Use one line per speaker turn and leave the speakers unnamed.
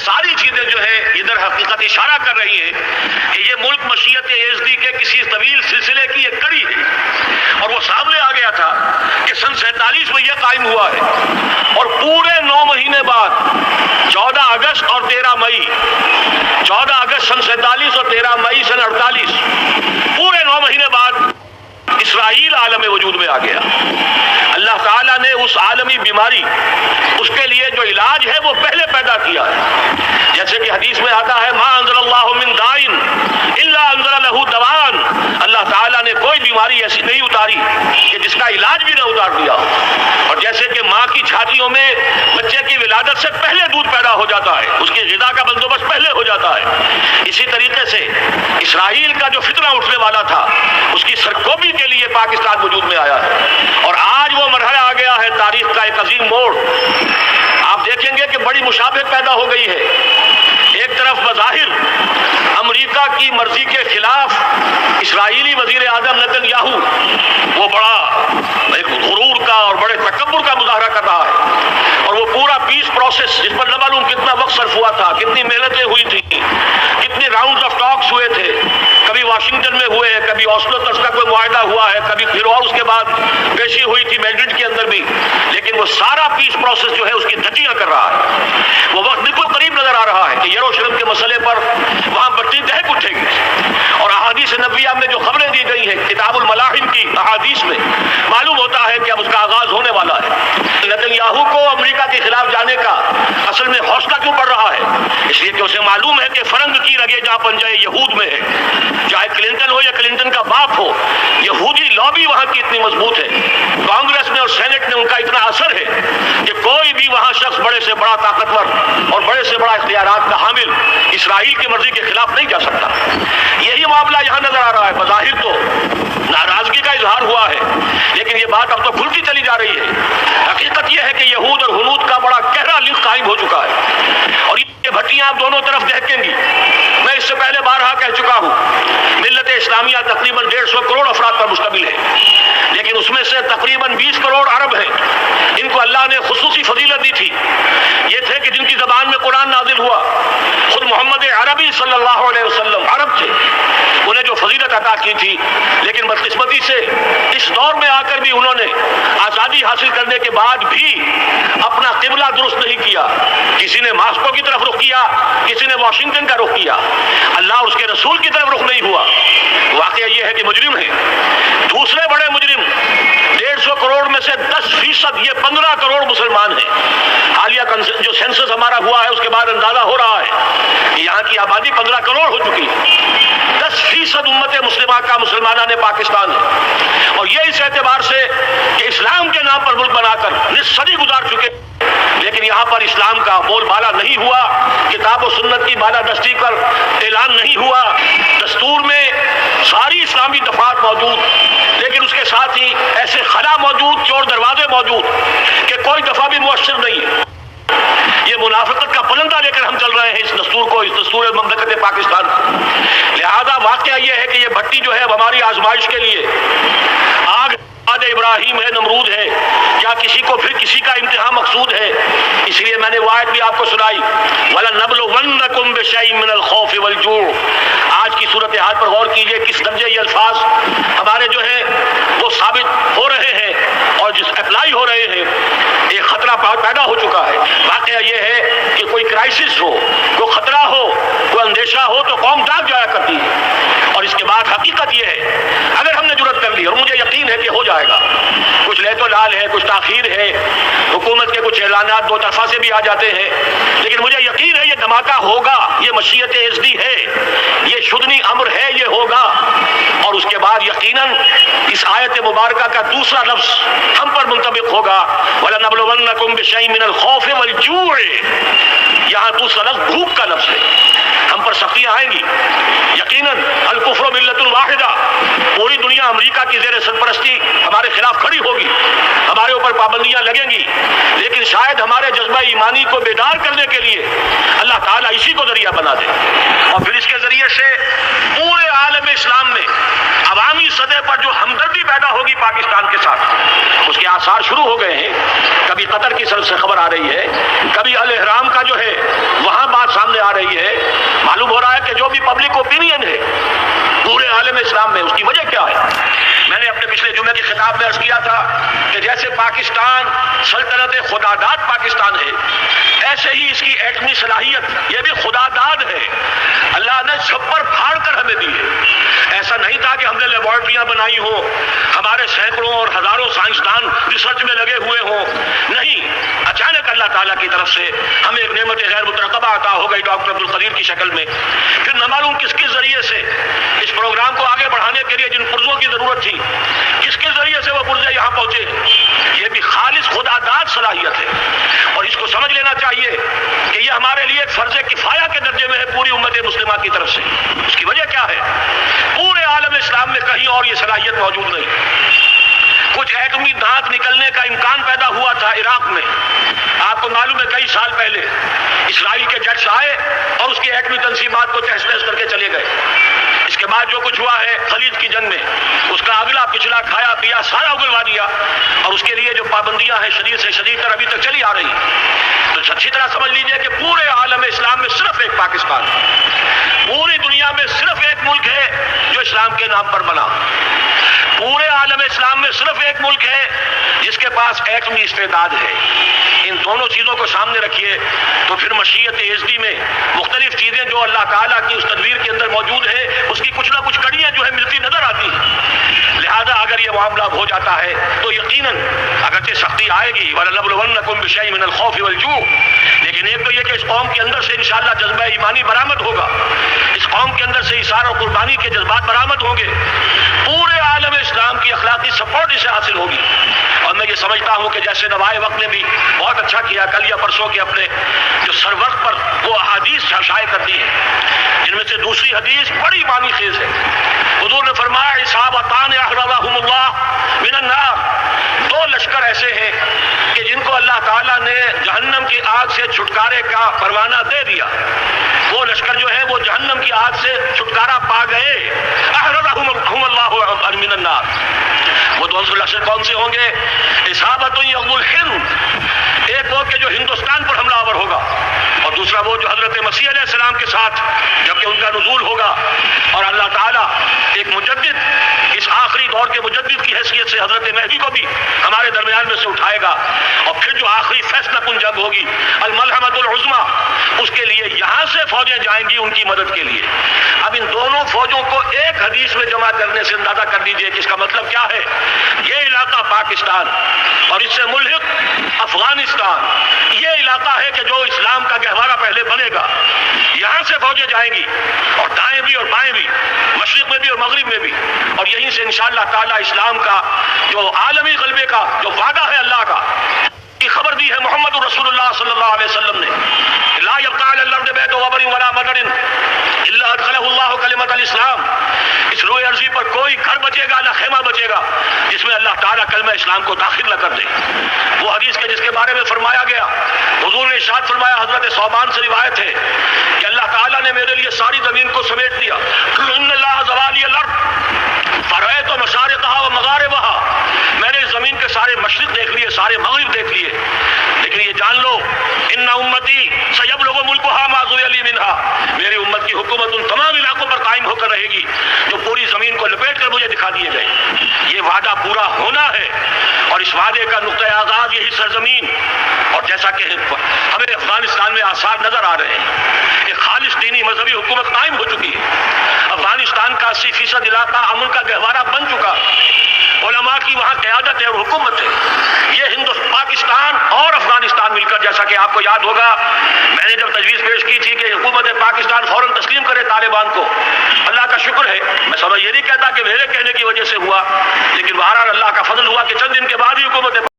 सारी चीजें जो है इधर हकीकत इशारा कर रही है कि ये मुल्क मशीयत एजदी के किसी तवील सिलसिले की एक कड़ी है। और वो सामने आ गया था कि सन 47 में यह कायम हुआ है और पूरे 9 महीने बाद 14 अगस्त और 13 मई, 14 अगस्त सन 47 और 13 मई सन 48, पूरे 9 महीने बाद इसराइल आलम वजूद में आ गया। अल्लाह ताला ने उस आलमी बीमारी, उसके लिए जो इलाज है वो पहले पैदा किया है। जैसे कि हदीस में आता है, मा अंज़लल्लाहु मिन दाइन इल्ला अंज़ला लहू दवान, अल्लाह ताला ने कोई बीमारी ऐसी नहीं उतारी कि जिसका इलाज भी न उतार दिया हो। और जैसे कि माँ की छातियों में बच्चे की विलादत से पहले दूध पैदा हो जाता है, उसकी ग़िज़ा का बंदोबस्त पहले हो जाता है, इसी तरीके से इसराइल का जो फितना उठने वाला था उसकी सरकोबी के लिए पाकिस्तान वजूद में आया है। और आज वो मरहला आ गया है, तारीख का एक अजीम मोड़। आप देखेंगे कि बड़ी मुशाबहत पैदा हो गई है। एक तरफ बज़ाहिर अमेरिका की मर्जी के खिलाफ इसराइली वजीर आज़म नेतन्याहू वो बड़ा एक गुरूर का और बड़े तकब्बुर का मुजाहरा कर रहा है, और वो पूरा पीस प्रोसेस जिस पर न मालूम कितना वक्त सर्फ हुआ था, कितनी मेहनतें हुई थी, कितने राउंड ऑफ टॉक्स हुए थे, कभी वाशिंगटन में हुए, कभी ऑस्लो तक का कोई मुआहदा हुआ है, कभी फिर और उसके बाद पेशी हुई थी मैड्रिड के अंदर भी, लेकिन वो सारा पीस प्रोसेस जो है उसकी धज्जियां कर रहा है। वो वक्त बिल्कुल करीब नजर आ रहा है कि यरूशलेम के मसले पर वहां बट्टी दहक उठेगी। और अहादीस नबिया में जो खबरें दी गई हैं किताबुल मलाहिम की अहादीस में, मालूम होता है कि अब उसका आगाज होने वाला है। नेतन्याहू को अमेरिका के खिलाफ जाने का असल में हौसला क्यों बढ़ रहा है? इसलिए कि उसे मालूम है कि फरंग की रगे जहां पंजाए यहूद में है। चाहे क्लिंटन हो या क्लिंटन का बाप हो, यहूदी लॉबी वहां की इतनी मजबूत है, कांग्रेस में और सेनेट में उनका इतना असर है कि कोई भी वहां शख्स बड़े से बड़ा ताकतवर और बड़े से बड़ा इख्तियारात का हामिल इसराइल की मर्जी के खिलाफ नहीं जा सकता। यही मामला यहाँ नजर आ रहा है। बज़ाहिर तो नाराजगी का इजहार हुआ है, लेकिन ये बात अब तो खुलती चली जा रही है। हकीकत यह है कि यहूद और हुनूद का बड़ा गहरा लिंक कायम हो चुका है, और ये भट्टियां आप दोनों तरफ दहकेंगी। मैं इससे पहले बारहा कह चुका हूँ, मिल्लत इस्लामिया तकरीबन 150 करोड़ अफराद पर मुश्तमिल है, लेकिन उसमें से तकरीबन 20 करोड़ अरब हैं। इनको अल्लाह ने खुसूसी फजीलत दी थी। ये थे कि जिनकी जबान में कुरान नाजिल हुआ, खुद मोहम्मद अरबी सल्लल्लाहु अलैहि वसल्लम अरब थे, उन्हें जो फजीलत अता की थी, लेकिन बदकिस्मती से इस दौर में आकर भी उन्होंने आज़ादी हासिल करने के बाद भी अपना किबला दुरुस्त नहीं किया। किसी ने मास्को की तरफ रुख किया, किसी ने वाशिंगटन का रुख किया, अल्लाह और उसके रसूल की तरफ रुख नहीं हुआ। वाकया ये है कि मुजरिम है। दूसरे बड़े मुजरिम 150 करोड़ में से 10%, ये 15 करोड़ मुसलमान हैं। हालिया जो सेंसस हमारा हुआ है उसके बाद अंदाजा हो रहा है कि यहाँ की आबादी 15 करोड़ हो चुकी है। 10% उम्मत मुस्लिमा का मुसलमाना ने पाकिस्तान है, और ये इस एतबार से कि इस्लाम के नाम पर मुल्क बनाकर निस्फ सदी गुजार चुके, लेकिन यहाँ पर इस्लाम का बोलबाला नहीं हुआ, किताब और सुन्नत की बालादस्ती पर ऐलान नहीं हुआ। दस्तूर में सारी इस्लामी दफात मौजूद, लेकिन उसके साथ ही ऐसे खला मौजूद, चोर दरवाजे मौजूद कि कोई दफा भी मुअस्सर नहीं है। ये मुनाफिकत का पलंदा लेकर हम चल रहे हैं इस दस्तूर को, इस दस्तूर ममलकत पाकिस्तान को। लिहाजा वाकया ये है कि ये भट्टी जो है हमारी आजमाइश के लिए आग इब्राहिम है, नमरूद है, क्या किसी को फिर किसी का इम्तिहान मकसूद है? इसलिए मैंने वो आयत भी आपको सुनाई, वलनबलुवन्नकुम बिशैइन मिनल खौफ वल जू। आज की सूरत हाल पर गौर कीजिए, किस दर्जे ये अल्फाज हमारे जो है वो साबित हो रहे हैं और जिस अप्लाई हो रहे हैं। एक खतरा पैदा हो चुका है। वाकया ये है कि कोई क्राइसिस हो, कोई खतरा हो, कोई अंदेशा हो तो कौम जाग जाया करती है। और इसके बाद हकीकत ये है, अगर हमने जुर्रत कर ली, और मुझे यकीन है कि हो जाएगा, कुछ ले तो लाल है, कुछ ताखीर है, हुकूमत के कुछ ऐलानात दो तरफा से भी आ जाते हैं, लेकिन मुझे यकीन है ये धमाका होगा। ये मशीयत एजदी है, ये शुदनी अम्र है, ये होगा। और उसके बाद यकीनन इस आयत मुबारका का दूसरा लफ्ज हम पर मुंतबिक होगा, वलनबलुवन्नकुम बिशैइन मिनल खौफ वल जू। यहाँ दूसरा लफ्ज भूख का लफ्ज है। हम पर सख्तियां आएंगी यकीनन। अल कुफ्र मिल्लतुन वाहिदा, पूरी दुनिया अमेरिका की ज़ेर सरपरस्ती हमारे खिलाफ खड़ी होगी, हमारे ऊपर पाबंदियां लगेंगी, लेकिन शायद हमारे जज्बा ईमानी को बेदार करने के लिए अल्लाह ताला इसी को जरिया बना दे, और फिर इसके जरिए से पूरे आलम इस्लाम में अवामी सतह पर जो हमदर्दी पैदा होगी पाकिस्तान के साथ, उसके आसार शुरू हो गए हैं। कभी कतर की तरफ से खबर आ रही है, कभी अल इहराम का जो है वहां बात بھی پبلک اوپینین ہے پورے عالم اسلام میں. اس کی وجہ کیا ہے؟ میں نے اپنے پچھلے جمعے کے خطاب میں عرض کیا تھا کہ جیسے پاکستان سلطنت خداداد پاکستان ہے، ایسے ہی اس کی ایٹمی صلاحیت یہ بھی خداداد ہے. اللہ نے چھپر پھاڑ کر ہمیں دی ہے. ایسا نہیں تھا کہ ہم نے لیبارٹریاں بنائی ہوں، ہمارے سینکڑوں اور ہزاروں سائنسدان ریسرچ میں لگے ہوئے ہوں. نہیں، اچانک اللہ تعالیٰ کی طرف سے ہمیں ایک نعمت غیر مترقبہ عطا ہو گئی ڈاکٹر عبدالقدیر کی شکل میں. پھر نہ معلوم کس کس ذریعے سے اس پروگرام کو آگے بڑھانے کے لیے جن پرزوں کی ضرورت تھی، کس کے ذریعے سے وہ پرزے یہاں پہنچے. یہ بھی خالص خداداد صلاحیت ہے، اور اس کو سمجھ لینا چاہیے کہ یہ ہمارے لیے ایک فرض کفایہ کے درجے میں ہے پوری امت مسلمہ کی طرف سے. اس کی وجہ کیا ہے؟ پورے عالم اسلام میں کہیں اور یہ صلاحیت موجود نہیں. کچھ ایٹمی دانت نکلنے کا امکان پیدا ہوا تھا عراق میں. آپ کو معلوم ہے کئی سال پہلے اسرائیل کے جٹس آئے اور اس کی ایٹمی تنظیمات کو تہس نہس کر کے چلے گئے. اس کے بعد جو کچھ ہوا ہے خلیج کی جنگ میں، اس کا اگلا پچھلا کھایا پیا سارا اگلوا دیا، اور اس کے لیے جو پابندیاں ہیں شدید سے شدید تر ابھی تک چلی آ رہی. تو اچھی طرح سمجھ لیجئے کہ پورے عالم اسلام میں صرف ایک پاکستان، پوری دنیا میں صرف ایک ملک ہے جو اسلام کے نام پر بنا. پورے عالم اسلام میں صرف ایک ملک ہے جس کے پاس ایٹمی استعداد ہے. ان دونوں چیزوں کو سامنے رکھیے تو پھر مشیت ایزدی میں مختلف چیزیں جو اللہ تعالیٰ کی اس تدبیر کے اندر موجود ہے اس کی کچھ نہ کچھ کڑیاں جو ہے ملتی نظر آتی ہیں. لہذا اگر یہ معاملہ ہو جاتا ہے تو یقیناً اگرچہ سختی آئے گی وَلَنَبْلُوَنَّكُمْ بِشَيْءٍ مِّنَ الْخَوْفِ وَالْجُوعِ، لیکن ایک تو یہ کہ اس قوم کے اندر سے انشاءاللہ جذبہ ایمانی برآمد ہوگا، اس قوم کے اندر سے ایثار اور قربانی کے جذبات برآمد ہوں گے. پورے عالم اسلام کی اخلاقی سپورٹ اسے حاصل ہوگی. اور میں یہ سمجھتا ہوں کہ جیسے نوائے وقت نے بھی بہت اچھا کیا کل یا پرسوں کے اپنے جو سر وقت پر وہ احادیث شائع کر دی ہیں، جن میں سے دوسری حدیث بڑی معنی خیز ہے. حضور نے فرمایا اصابتان احرزهم اللہ من النار، دو لشکر ایسے ہیں کہ جن کو اللہ تعالیٰ نے جہنم کی آگ سے چھٹکارے کا پروانہ دے دیا. وہ لشکر جو ہے وہ جہنم کی آگ سے چھٹکارا پا گئے. احرزهم اللہ من النار. وہ دونوں لشکر کون سے ہوں گے؟ اصابت یوم الہند، ایک وہ کہ جو ہندوستان پر حملہ آور ہوگا، اور دوسرا وہ جو حضرت مسیح علیہ السلام کے ساتھ جبکہ ان کا نزول ہوگا، اور اللہ تعالیٰ ایک مجدد، اس آخری دور کے مجدد کی حیثیت سے حضرت مہدی کو بھی ہمارے درمیان میں سے اٹھائے گا. اور پھر جو آخری فیصلہ کن جنگ ہوگی الملحمۃ العظمیٰ، اس کے لیے یہاں سے فوجیں جائیں گی ان کی مدد کے لیے. اب ان دونوں فوجوں کو ایک حدیث میں جمع کرنے سے اندازہ کر دیجئے کہ اس کا مطلب کیا ہے. یہ علاقہ پاکستان اور اس سے ملحق افغانستان، یہ علاقہ ہے کہ جو اسلام کا گہوارہ پہلے بنے گا. یہاں سے فوجیں جائیں گی، اور دائیں بھی اور بائیں بھی، مشرق میں بھی اور مغرب میں بھی، اور یہیں سے انشاءاللہ تعالی اسلام کا جو عالمی غلبے کا جو وعدہ ہے اللہ کا کی خبر دی ہے محمد رسول اللہ صلی اللہ علیہ وسلم نے. لا يبقى على الارض بيت وبر ولا مدر الا ادخله الله كلمة الاسلام. اس روئے ارضی پر کوئی گھر بچے گا نہ خیمہ بچے گا جس میں اللہ تعالیٰ کلمہ اسلام کو داخل نہ کر دے. وہ حدیث کے جس کے بارے میں فرمایا گیا، حضور نے ارشاد فرمایا، حضرت ثوبان سے روایت ہے کہ اللہ تعالیٰ نے میرے لیے ساری زمین کو سمیٹ دیا. ان اللہ زوالی الارض فرأیت مشارقها ومغاربها، میں نے زمین کے سارے مشرق دیکھ لیے، سارے مغرب دیکھ لیے، لیکن یہ جان لو ان امتی سیبلغ ملکها ما ذوی منها، میری امت کی حکومت ان تمام علاقوں پر قائم ہو کر رہے گی جو پوری زمین کو لپیٹ کر مجھے دکھا دیے گئے. یہ وعدہ پورا ہونا ہے، اور اس وعدے کا نقطۂ آغاز یہی سرزمین، اور جیسا کہ ہمیں افغانستان میں آثار نظر آ رہے ہیں، ایک خالص دینی مذہبی حکومت قائم ہو چکی ہے. افغانستان کا 80% علاقہ امن کا گہوارہ بن چکا، علماء کی وہاں قیادت ہے اور حکومت ہے. یہ پاکستان اور افغانستان مل کر، جیسا کہ آپ کو یاد ہوگا میں نے جب تجویز پیش کی تھی کہ حکومت پاکستان فوراً تسلیم کرے طالبان کو، اللہ کا شکر ہے، میں سمجھ یہ نہیں کہتا کہ میرے کہنے کی وجہ سے ہوا، لیکن بہرحال اللہ کا فضل ہوا کہ چند دن کے بعد ہی حکومت